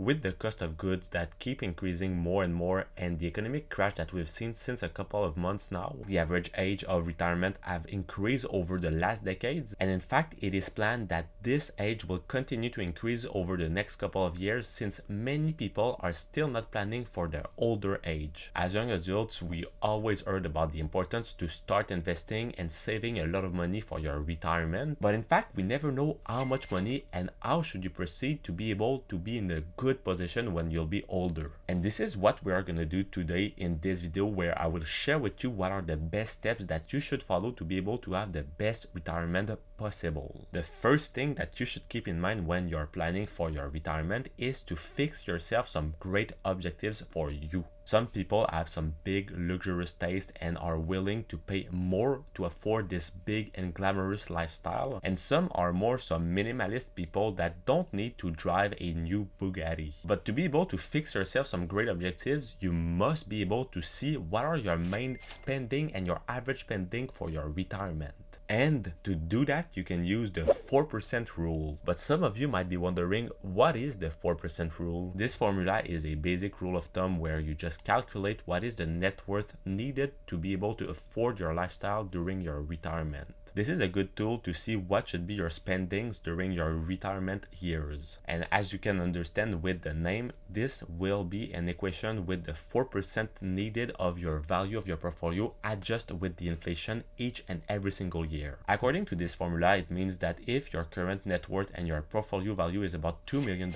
with the cost of goods that keep increasing more and more and the economic crash that we've seen since a couple of months now, the average age of retirement have increased over the last decades, and in fact it is planned that this age will continue to increase over the next couple of years since many people are still not planning for their older age. As young adults, we always heard about the importance to start investing and saving a lot of money for your retirement, but in fact we never know how much money and how should you proceed to be able to be in a good position when you'll be older. And this is what we are going to do today in this video, where I will share with you what are the best steps that you should follow to be able to have the best retirement possible. The first thing that you should keep in mind when you're planning for your retirement is to fix yourself some great objectives for you. Some people have some big luxurious taste and are willing to pay more to afford this big and glamorous lifestyle, and some are more some minimalist people that don't need to drive a new Bugatti. But to be able to fix yourself some great objectives, you must be able to see what are your main spending and your average spending for your retirement. And to do that, you can use the 4% rule. But some of you might be wondering, what is the 4% rule? This formula is a basic rule of thumb where you just calculate what is the net worth needed to be able to afford your lifestyle during your retirement. This is a good tool to see what should be your spendings during your retirement years. And as you can understand with the name, this will be an equation with the 4% needed of your value of your portfolio adjusted with the inflation each and every single year. According to this formula, it means that if your current net worth and your portfolio value is about $2 million,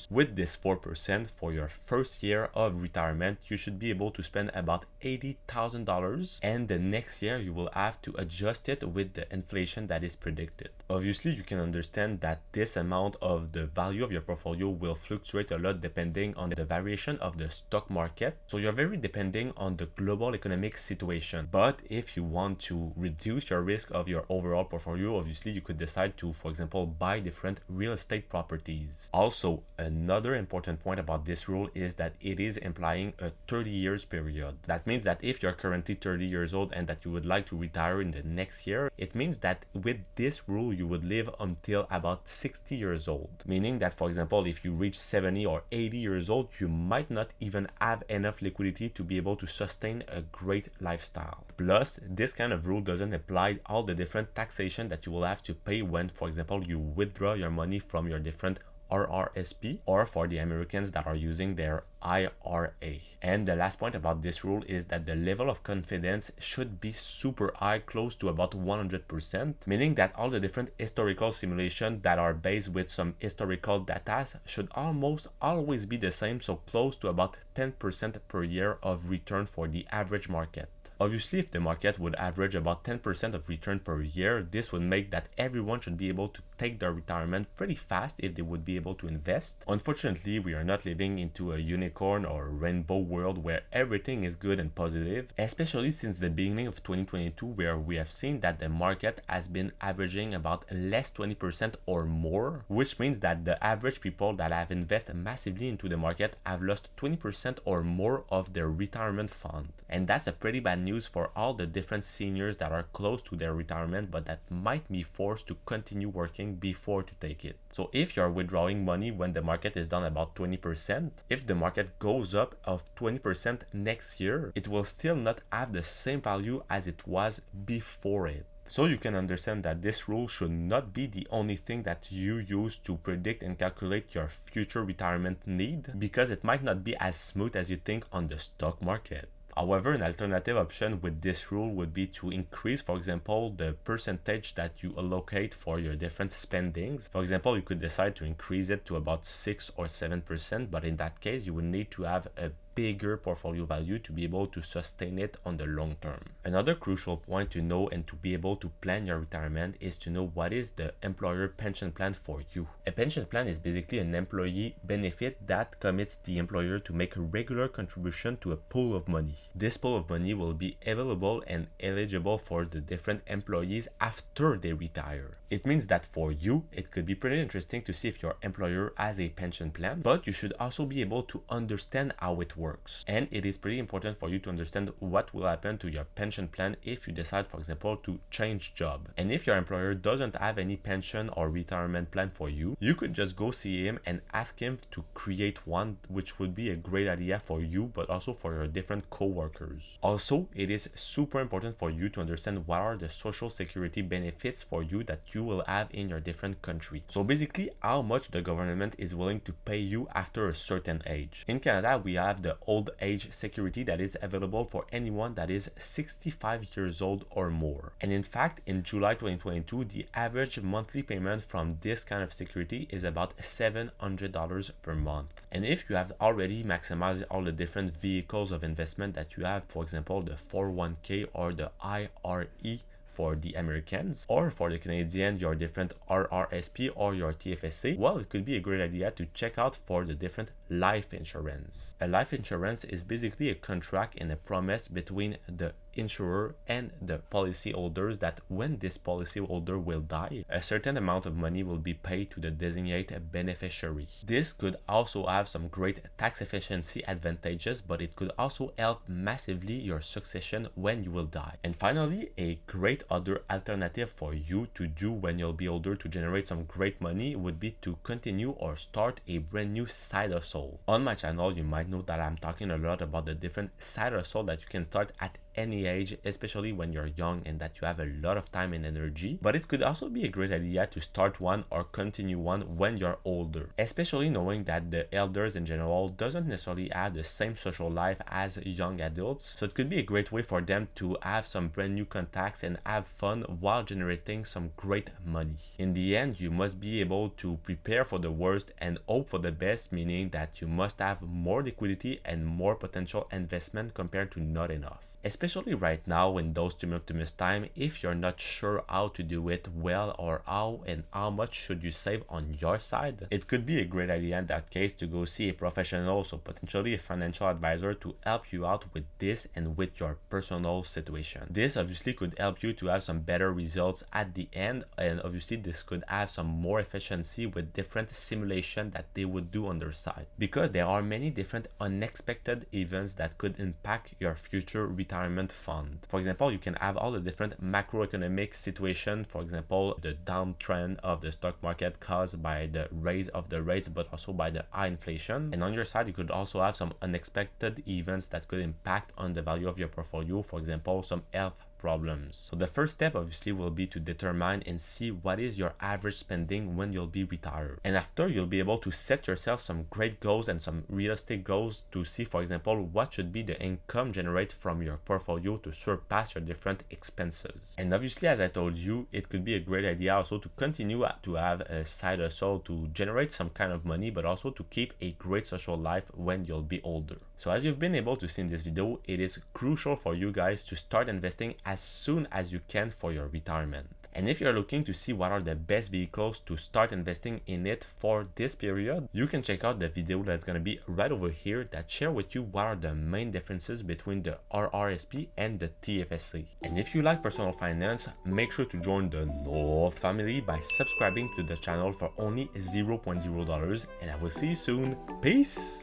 with this 4% for your first year of retirement, you should be able to spend about $80,000, and the next year you will have to adjust it with the inflation that is predicted. Obviously, you can understand that this amount of the value of your portfolio will fluctuate a lot depending on the variation of the stock market, so you're very depending on the global economic situation. But if you want to reduce your risk of your overall portfolio, obviously you could decide to, for example, buy different real estate properties. Also, another important point about this rule is that it is implying a 30 years period. That means that if you're currently 30 years old and that you would like to retire in the next year, it means that with this rule you would live until about 60 years old. Meaning that, for example, if you reach 70 or 80 years old, you might not even have enough liquidity to be able to sustain a great lifestyle. Plus, this kind of rule doesn't apply all the different taxation that you will have to pay when, for example, you withdraw your money from your different RRSP, or for the Americans that are using their IRA. And the last point about this rule is that the level of confidence should be super high, close to about 100%, meaning that all the different historical simulations that are based with some historical data should almost always be the same, so close to about 10% per year of return for the average market. Obviously, if the market would average about 10% of return per year, this would make that everyone should be able to take their retirement pretty fast if they would be able to invest. Unfortunately, we are not living into a unicorn or rainbow world where everything is good and positive, especially since the beginning of 2022, where we have seen that the market has been averaging about less 20% or more, which means that the average people that have invested massively into the market have lost 20% or more of their retirement fund. And that's a pretty bad news for all the different seniors that are close to their retirement but that might be forced to continue working before to take it. So if you're withdrawing money when the market is down about 20%, if the market goes up of 20% next year, it will still not have the same value as it was before it. So you can understand that this rule should not be the only thing that you use to predict and calculate your future retirement need, because it might not be as smooth as you think on the stock market. However, an alternative option with this rule would be to increase, for example, the percentage that you allocate for your different spendings. For example, you could decide to increase it to about 6 or 7%, but in that case, you would need to have a bigger portfolio value to be able to sustain it on the long term. Another crucial point to know and to be able to plan your retirement is to know what is the employer pension plan for you. A pension plan is basically an employee benefit that commits the employer to make a regular contribution to a pool of money. This pool of money will be available and eligible for the different employees after they retire. It means that for you, it could be pretty interesting to see if your employer has a pension plan, but you should also be able to understand how it works. And it is pretty important for you to understand what will happen to your pension plan if you decide, for example, to change job. And if your employer doesn't have any pension or retirement plan for you, you could just go see him and ask him to create one, which would be a great idea for you, but also for your different co-workers. Also, it is super important for you to understand what are the social security benefits for you that you will have in your different country. So basically, how much the government is willing to pay you after a certain age. In Canada, we have the old age security that is available for anyone that is 65 years old or more. And in fact, in July 2022, the average monthly payment from this kind of security is about $700 per month. And if you have already maximized all the different vehicles of investment that you have, for example, the 401k or the IRE for the Americans, or for the Canadian, your different RRSP or your TFSA, well, it could be a great idea to check out for the different life insurance. A life insurance is basically a contract and a promise between the insurer and the policy holders that when this policy holder will die, a certain amount of money will be paid to the designated beneficiary. This could also have some great tax efficiency advantages, but it could also help massively your succession when you will die. And finally, a great other alternative for you to do when you'll be older to generate some great money would be to continue or start a brand new side hustle. On my channel, you might know that I'm talking a lot about the different side hustle that you can start at any age, especially when you're young and that you have a lot of time and energy. But it could also be a great idea to start one or continue one when you're older, especially knowing that the elders in general doesn't necessarily have the same social life as young adults. So it could be a great way for them to have some brand new contacts and have fun while generating some great money. In the end, you must be able to prepare for the worst and hope for the best, meaning that you must have more liquidity and more potential investment compared to not enough. Especially right now in those tumultuous times, if you're not sure how to do it well or how and how much should you save on your side, it could be a great idea in that case to go see a professional, so potentially a financial advisor, to help you out with this and with your personal situation. This obviously could help you to have some better results at the end, and obviously this could have some more efficiency with different simulation that they would do on their side, because there are many different unexpected events that could impact your future retirement fund. For example, you can have all the different macroeconomic situation, for example, the downtrend of the stock market caused by the raise of the rates, but also by the high inflation. And on your side, you could also have some unexpected events that could impact on the value of your portfolio, for example, some health problems. So the first step obviously will be to determine and see what is your average spending when you'll be retired. And after, you'll be able to set yourself some great goals and some realistic goals to see, for example, what should be the income generated from your portfolio to surpass your different expenses. And obviously, as I told you, it could be a great idea also to continue to have a side hustle to generate some kind of money, but also to keep a great social life when you'll be older. So as you've been able to see in this video, it is crucial for you guys to start investing as soon as you can for your retirement. And if you're looking to see what are the best vehicles to start investing in it for this period, you can check out the video that's going to be right over here that share with you what are the main differences between the RRSP and the TFSA. And if you like personal finance, make sure to join the North family by subscribing to the channel for only $0.0, and I will see you soon. Peace!